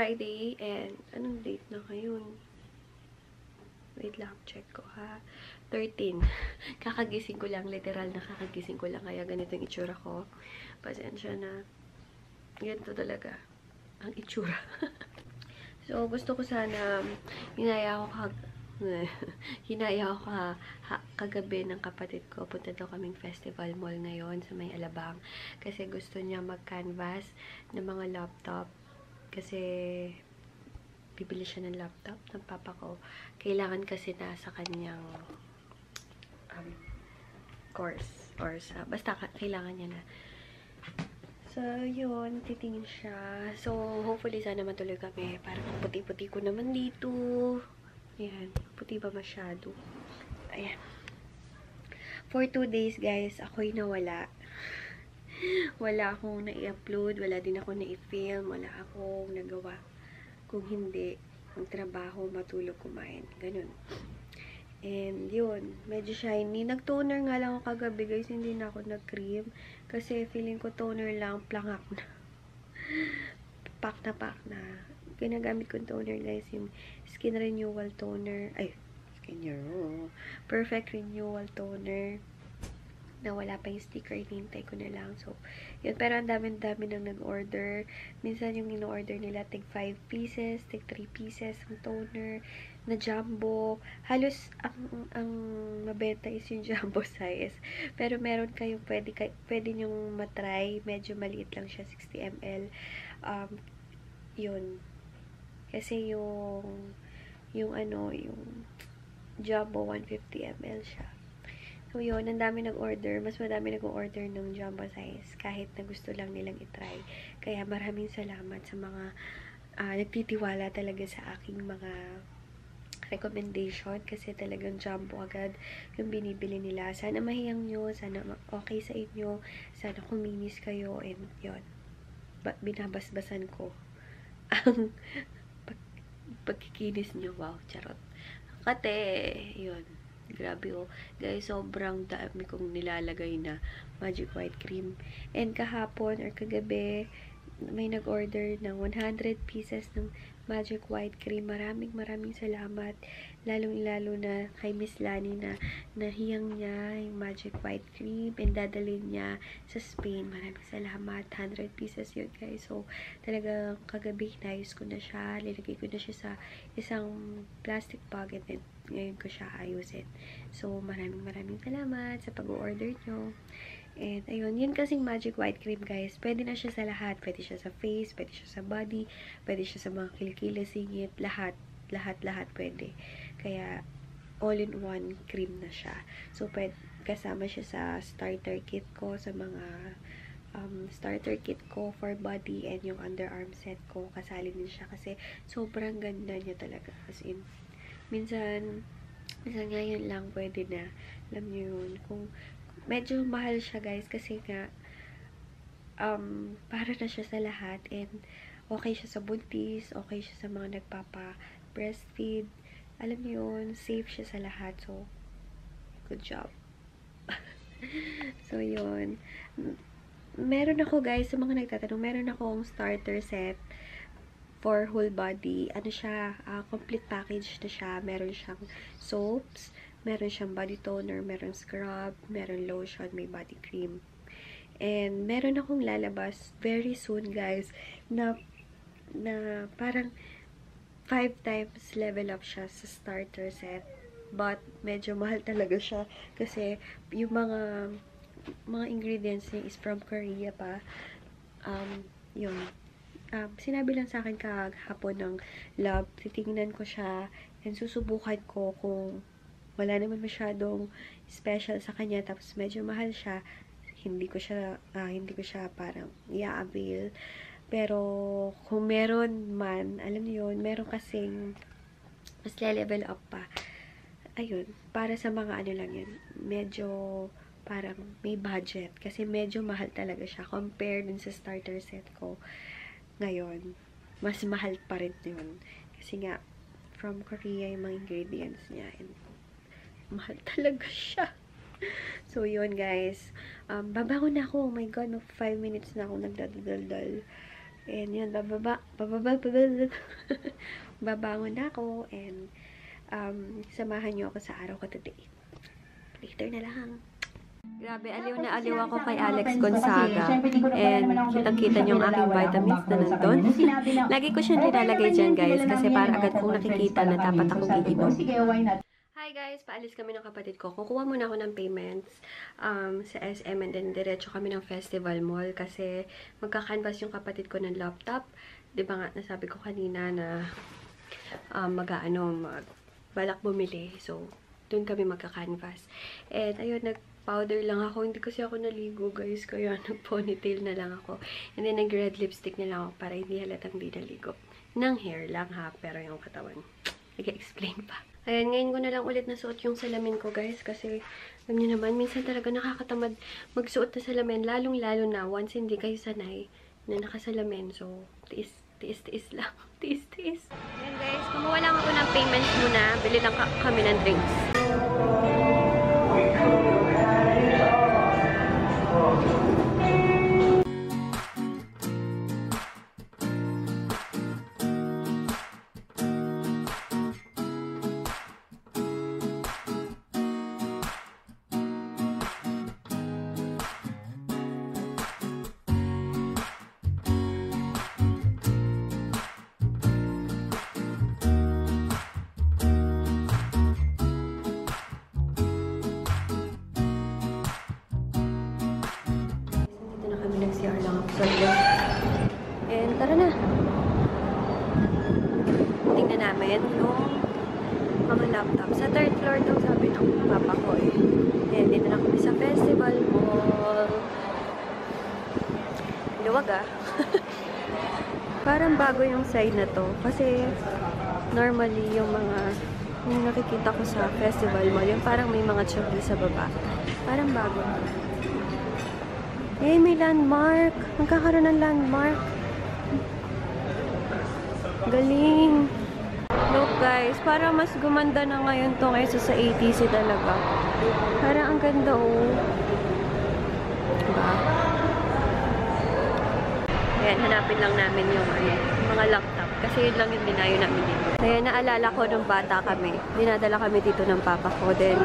Friday and anong date na ngayon? Wait lang, check ko ha. 13. Kakagising ko lang, literal na kakagising ko lang. Kaya ganito yung itsura ko. Pasensya na. Ganito talaga ang itsura. So, gusto ko sana, hinaya ako kagabi ng kapatid ko. Punta daw kaming festival mall ngayon sa may Alabang. Kasi gusto niya mag-canvas ng mga laptop. Kasi bibili siya ng laptop ng papa ko. Kailangan kasi nasa kanyang course. Or basta kailangan niya na. So, yun. Titingin siya. So, hopefully, sana matuloy kami. Parang puti-puti ko naman dito. Ayan. Puti ba masyado? Ayan. For 2 days, guys, ako'y nawala. Wala akong na-i-upload. Wala din ako na-i-film. Wala akong nagawa. Kung hindi, magtrabaho, matulog, kumain. Ganun. And, yun. Medyo shiny. Nag-toner nga lang ako kagabi, guys. Hindi na ako nag-cream. Kasi, feeling ko toner lang. Plangak na. Pak na. Ginagamit kong toner, guys. Yung Skin Renewal Toner. Ay, Perfect Renewal Toner. Na wala pa yung sticker, hinintay ko na lang. So, yun. Pero ang dami-dami nang nag-order. Minsan yung in-order nila, tig 5 pieces, tig 3 pieces ang toner, na jumbo. Halos, ang mabenta is yung jumbo size. Pero meron kayong pwede nyong matry. Medyo maliit lang siya, 60 ml. Yun. Kasi yung jumbo, 150 ml siya. So, yun. Ang dami nag-order. Mas madami nag-order ng jumbo size. Kahit na gusto lang nilang itry. Kaya maraming salamat sa mga nagtitiwala talaga sa aking mga recommendation. Kasi talagang jumbo agad yung binibili nila. Sana mahiyang nyo. Sana okay sa inyo. Sana kuminis kayo. And, yun. Binabasbasan ko ang pagkikinis nyo. Wow, charot. Kate, yun. Grabe oh. Guys, sobrang dami kong nilalagay na Magic White Cream. And kahapon or kagabi, may nag-order ng 100 pieces ng Magic White Cream. Maraming salamat. Lalong-lalo na kay Miss Lani na nahiyang niya yung Magic White Cream and dadalhin niya sa Spain. Maraming salamat. 100 pieces yun, guys. So, talagang kagabi, hinayos ko na siya. Linagay ko na siya sa isang plastic bag and then ngayon ko siya ayusin. So, maraming salamat sa pag-order nyo. And, ayun, yun kasing Magic White Cream, guys. Pwede na siya sa lahat. Pwede siya sa face, pwede siya sa body, pwede siya sa mga kilikili, singit, lahat pwede. Kaya, all-in-one cream na siya. So, kasama siya sa starter kit ko, sa mga starter kit ko for body and yung underarm set ko. Kasali din siya kasi sobrang ganda niya talaga. As in, minsan ngayon lang pwede na. Alam niyo yun. Kung medyo mahal siya, guys, kasi nga para na siya sa lahat and okay siya sa buntis, okay siya sa mga nagpapa-breastfeed. Alam niyo yun, safe siya sa lahat. So, good job. So, yun. Meron ako, guys, sa mga nagtatanong, meron akong starter set for whole body. Ano siya, complete package na siya. Meron siyang soaps, meron siyang body toner, meron scrub, meron lotion, may body cream. And meron akong lalabas very soon, guys, na parang 5 times level up siya sa starter set. But, medyo mahal talaga siya. Kasi, yung mga ingredients niya is from Korea pa. Yun. Sinabi lang sa akin kahapon ng love, titingnan ko siya and susubukan ko kung wala naman masyadong special sa kanya tapos medyo mahal siya, hindi ko siya parang i-avail. Pero kung meron man, alam niyo yun, meron kasing mas level up pa. Ayun, para sa mga ano lang yun, medyo parang may budget kasi medyo mahal talaga siya compared dun sa starter set ko. Ngayon, mas mahal pa rin yun. Kasi nga, from Korea yung mga ingredients niya. And mahal talaga siya. So, yun, guys. Babangon na ako. Oh my God, 5 minutes na ako nagdadaldal. And yun, babangon na ako. And samahan niyo ako sa araw ko today. Later na lang. Grabe, aliw na aliw ako kay Alex Gonzaga. And kitang-kita niyo yung aking vitamins na nandun. Lagi ko siya nilalagay dyan, guys. Kasi para agad kong nakikita na dapat akong iinom. Hi guys, paalis kami ng kapatid ko. Kukuha muna ako ng payments sa SM and then diretso kami ng Festival Mall kasi magka-canvas yung kapatid ko ng laptop. Di ba nga, nasabi ko kanina na balak bumili. So, dun kami magka-canvas. And ayun, nag-powder lang ako. Hindi kasi ako naligo guys, kaya nag-ponytail na lang ako. And then nag-red lipstick na lang ako para hindi halatang di naligo. Nang hair lang ha, pero yung katawan, nag-explain pa. Ayan, ngayon ko na lang ulit nasuot yung salamin ko, guys. Kasi, alam niyo naman, minsan talaga nakakatamad magsuot na salamin. Lalong-lalo na, once hindi kayo sanay na nakasalamin. So, tiis lang. Tiis. Ayan, guys. Kumuha lang ako ng payments muna. Bili lang kami ng drinks. CR lang ako sa loob. And tara na. Tingnan namin yung mga laptop. Sa third floor daw sabi ng papa ko eh. And dito na kami sa Festival Mall. Luwag ah. Parang bago yung side na to. Kasi normally yung nakikita ko sa Festival Mall, yung parang may mga chubby sa baba. Parang bago. Eh, may landmark. Magkakaroon ng landmark. Galing. Look guys, parang mas gumanda na ngayon to kaysa sa ATC talaga. Parang ang ganda oh. Diba? Ayan, hanapin lang namin yung mga laptop. Kasi yun lang yung dinayo namin dito. Ayan, naalala ko nung bata kami. Dinadala kami dito ng papa ko. Then,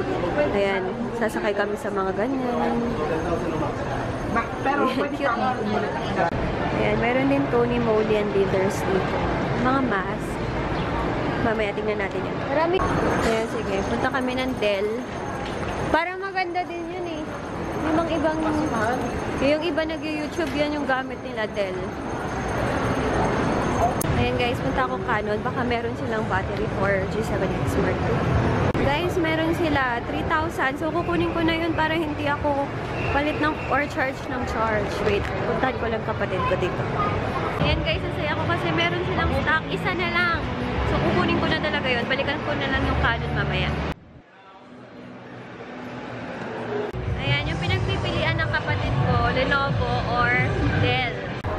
ayan, sasakay kami sa mga ganyan. Cute. Ayan, meron din Tony Moly and leaders dito. Mga mask. Mamaya tingnan natin yan. Marami. Ayan, sige. Punta kami ng Dell. Parang maganda din yun eh. Yung iba nag-YouTube yan yung gamit nila Dell. Ayan guys, punta ako Canon. Baka meron silang battery for G7X Mark II. Guys, meron sila 3,000. So, kukunin ko na yun para hindi ako palit ng or charge ng charge. Wait, puntahan ko lang kapatid ko dito. Ayan guys, sasaya ko kasi meron silang stock. Isa na lang. So, kukunin ko na talaga yun. Balikan ko na lang yung Canon mamaya. Ayan, yung pinagpipilian ng kapatid ko, Lenovo or Dell.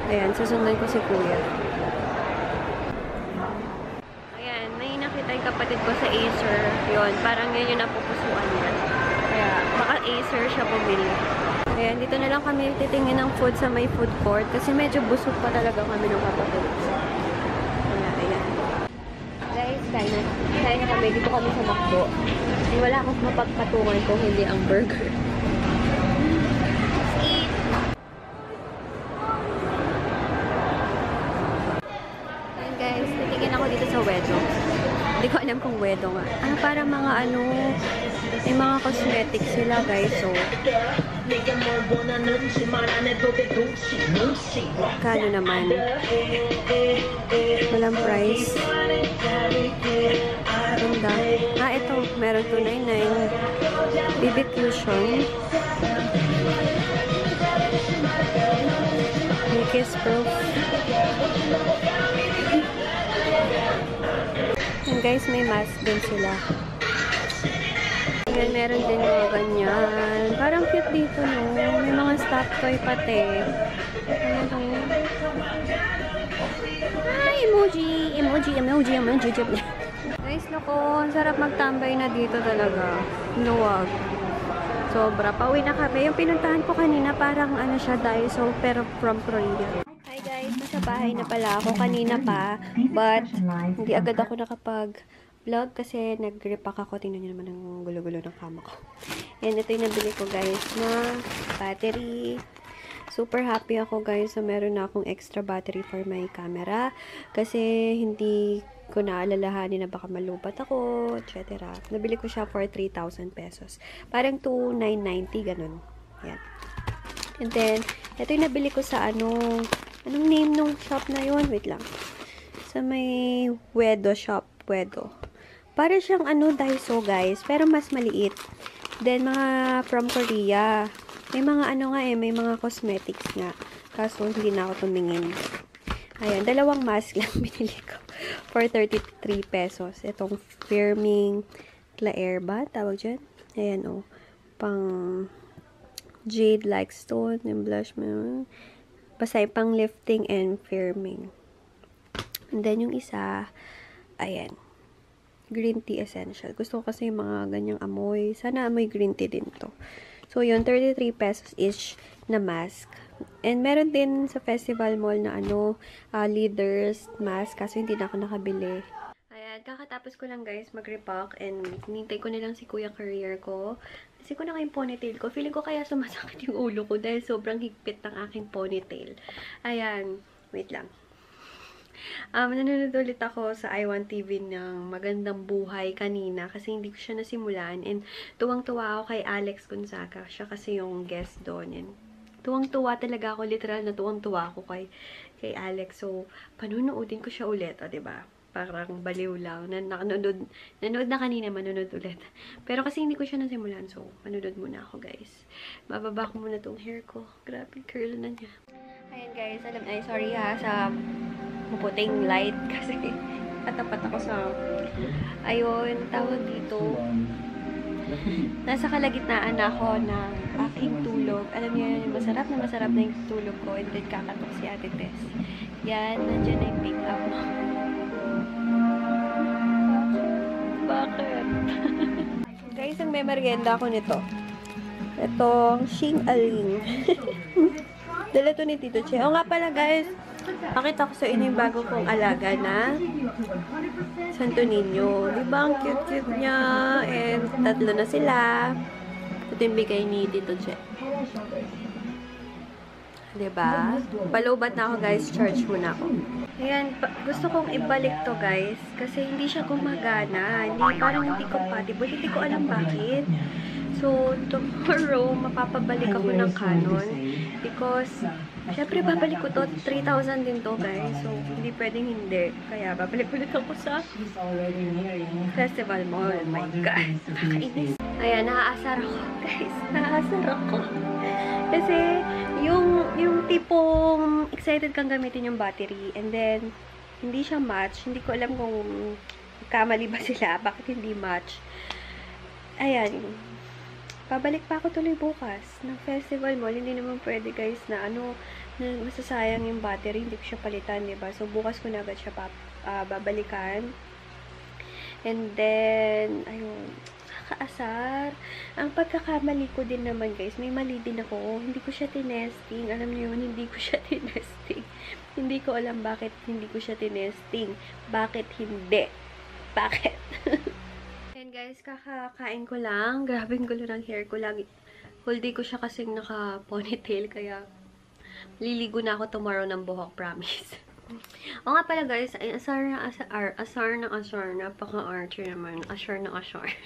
Ayan, susundan ko si Kuya. Ayan, may nakita yung kapatid ko sa Acer. Yun, parang yun yung napupusuan niya. Kaya, baka Acer siya bumili. Ayan, dito na lang kami titingin ng food sa may food court kasi medyo busog pa talaga kami ng kapatid. Ayan. Guys, kain na kami. Dito kami sa McDo. Wala akong mapagpatungan kung hindi ang burger. Let's eat! Ayan guys, titingin ako dito sa Wedo. Hindi ko alam kung Wedo nga. Para mga may mga cosmetics sila guys. So, kano naman? Walang price. Ganda. Ito. Meron 299. BB Cushion. May Kiss Proof. And guys, may mask din sila. Ayan, meron din mga ganyan. Parang cute dito, no? May mga stuffed toy pati. Ayan, emoji. Guys, loko. Ang sarap magtambay na dito talaga. Luwag. Sobra. Pauwi na kami. Yung pinuntahan ko kanina, parang siya, Daiso, pero from Korea. Hi Hi guys, nasa bahay na pala ako kanina pa, but hindi agad ako nakapag-vlog kasi nag-repack ako. Tingnan nyo naman ang gulo-gulo ng kama ko. And ito yung nabili ko guys na battery. Super happy ako guys na meron na akong extra battery for my camera kasi hindi ko naalalahanin na baka malubat ako, etc. Nabili ko siya for 3,000 pesos. Parang 2,990 ganun. Yan. And then, ito yung nabili ko sa anong name nung shop na yun? Wait lang. Sa may Wedo shop. Wedo. Para siyang Daiso guys. Pero mas maliit. Then, mga from Korea. May mga may mga cosmetics nga. Kaso, hindi na ako tumingin. Ayan, dalawang mask lang binili ko. For 33 pesos. Itong firming Claire ba? Tawag dyan? Ayan o. Pang jade like stone and blush mo. Basta pang lifting and firming. And then yung isa, ayan. Green tea essential. Gusto ko kasi yung mga ganyang amoy. Sana amoy green tea din to. So yun, 33 pesos each na mask. And meron din sa Festival Mall na leaders mask. Kaso hindi na ako nakabili. Ayan, kakatapos ko lang guys mag-repack and hinintay ko na lang si Kuya Courier ko. Kasi ko na kayong ponytail ko. Feeling ko kaya sumasakit yung ulo ko dahil sobrang higpit ng aking ponytail. Ayan, wait lang. Nanonood ulit ako sa iWant TV ng Magandang Buhay kanina kasi hindi ko siya nasimulan. And tuwang-tuwa ako kay Alex Gonzaga. Siya kasi yung guest doon. And tuwang-tuwa talaga ako. Literal na tuwang-tuwa ako kay Alex. So, panunoodin ko siya ulit. O, diba? Parang baliw lang. Nanood na kanina, manonood ulit. Pero kasi hindi ko siya nasimulan. So, manonood muna ako, guys. Bababa ko muna tong hair ko. Grabe, curl na niya. Ayan, guys. Sorry ha, sa maputing light. Kasi katapat ako sa... Ayun, tawag dito. Nasa kalagitnaan ako ng aking tulog. Alam niyo yun, masarap na yung tulog ko. And then, kakatok si Ate Tess. Yan, nandiyan na yung pick up. Bakit? Guys, ang may merienda ako nito. Itong Xing Aling. Dala to ni Tito Che. O nga pala guys, pakita ko sa inyo yung bago kong alaga na Santo Niño. Diba ang cute-cute niya? And tatlo na sila. Ito yung bigay ni Tito Che. Diba? Palobat na ako guys. Charge muna ako. Ayan, gusto kong ibalik to guys. Kasi hindi siya gumagana. Parang hindi compatible. Hindi ko alam bakit. So, tomorrow, mapapabalik ako ng Canon. Because, syempre, babalik ko to. 3,000 din to guys. So, hindi pwedeng hindi. Kaya, babalik ulit ako sa Festival Mall. Oh my God. Nakakainis. Ayan, naaasar ako guys. Naaasar ako. Kasi, yung tipong excited kang gamitin yung battery and then hindi siya match. Hindi ko alam kung kamali ba sila. Bakit hindi match. Ayan. Pabalik pa ako tuloy bukas ng Festival Mall. Hindi naman pwede guys na na masasayang yung battery. Hindi ko siya palitan, diba? So, bukas ko na agad siya babalikan. And then, ayun. Kaasar. Ang pagkakamali ko din naman guys, may mali din ako. Hindi ko siya tinesting. Alam niyo yun, hindi ko siya tinesting. Hindi ko alam bakit hindi ko siya tinesting. Bakit hindi? Bakit? And guys, kakakain ko lang. Grabe ang gulo ng hair ko. Lagi, whole day ko siya kasing naka-ponytail. Kaya, liligo na ako tomorrow ng buhok, promise. O nga pala guys, asar na. Napaka-archer naman. Asar na asar.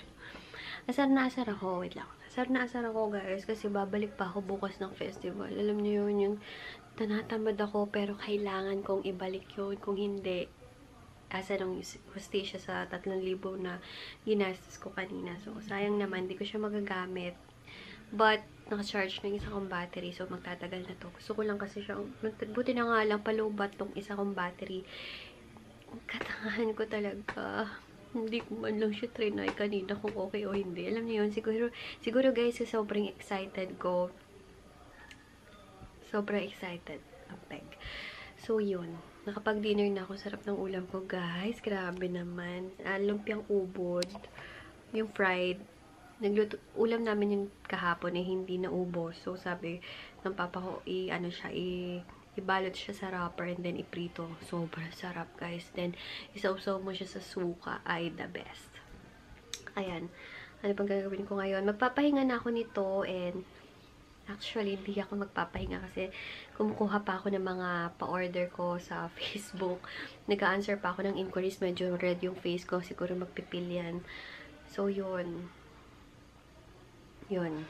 Asar na asar ako. Wait lang. Asar na asar ako guys. Kasi babalik pa ako bukas ng festival. Alam niyo yun, yung tanatamad ako pero kailangan kong ibalik yun. Kung hindi, asa nung hostage sa 3,000 na ginastos ko kanina. So, sayang naman. Hindi ko siya magagamit. But, naka-charge ng isa kong battery. So, magtatagal na to. Gusto ko lang kasi siya. Buti na nga lang, palubat tong isa kong battery. Katangahan ko talaga. Hindi ko man lang siya trinay kanina kung okay o hindi. Alam niyo yun, siguro guys, sobrang excited ko. Sobrang excited. Ampeg. So, yun. Nakapag-dinner na ako. Sarap ng ulam ko, guys. Grabe naman. Lumpiang ubod. Yung fried. Ulam namin yung kahapon eh, hindi naubos. So, sabi ng papa ko, ibalot siya sa wrapper and then iprito. Sobrang sarap, guys. Then, isausaw mo siya sa suka ay the best. Ayan. Ano pang gagawin ko ngayon? Magpapahinga na ako nito and actually, hindi ako magpapahinga kasi kumukuha pa ako ng mga pa-order ko sa Facebook. Nag-a-answer pa ako ng inquiries. Medyo red yung face ko. Siguro magpipil yan. So, yun. Yun.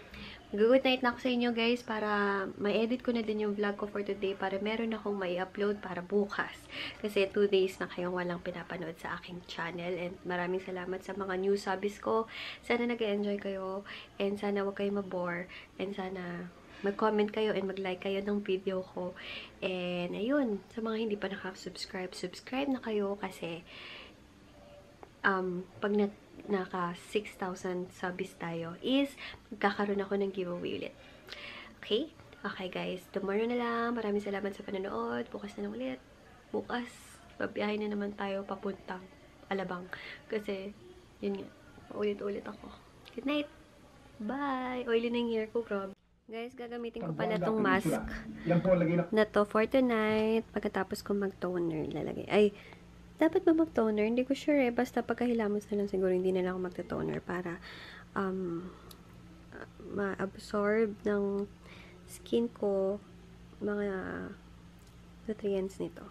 Good night na ako sa inyo, guys, para ma-edit ko na din yung vlog ko for today para meron akong mai-upload para bukas. Kasi 2 days na kayong walang pinapanood sa aking channel. And maraming salamat sa mga new subbies ko. Sana nag-enjoy kayo. And sana wag kayo mabore. And sana mag-comment kayo and mag-like kayo ng video ko. And ayun, sa mga hindi pa nakaka-subscribe, subscribe na kayo kasi pag naka 6,000 subs tayo is magkakaroon ako ng giveaway ulit. Okay? Okay, guys. Tomorrow na lang. Maraming salamat sa panonood. Bukas na lang ulit. Bukas, babiyahin na naman tayo papuntang Alabang. Kasi, yun nga. Ulit-ulit ako. Good night! Bye! Oily na yung hair ko, grabe. Guys, gagamitin ko pala tong mask na to for tonight. Pagkatapos ko mag-toner, lalagay. Ay, dapat ba mag-toner? Hindi ko sure eh. Basta pagkahilamos na lang siguro hindi na lang ako mag-toner para ma-absorb ng skin ko mga nutrients nito.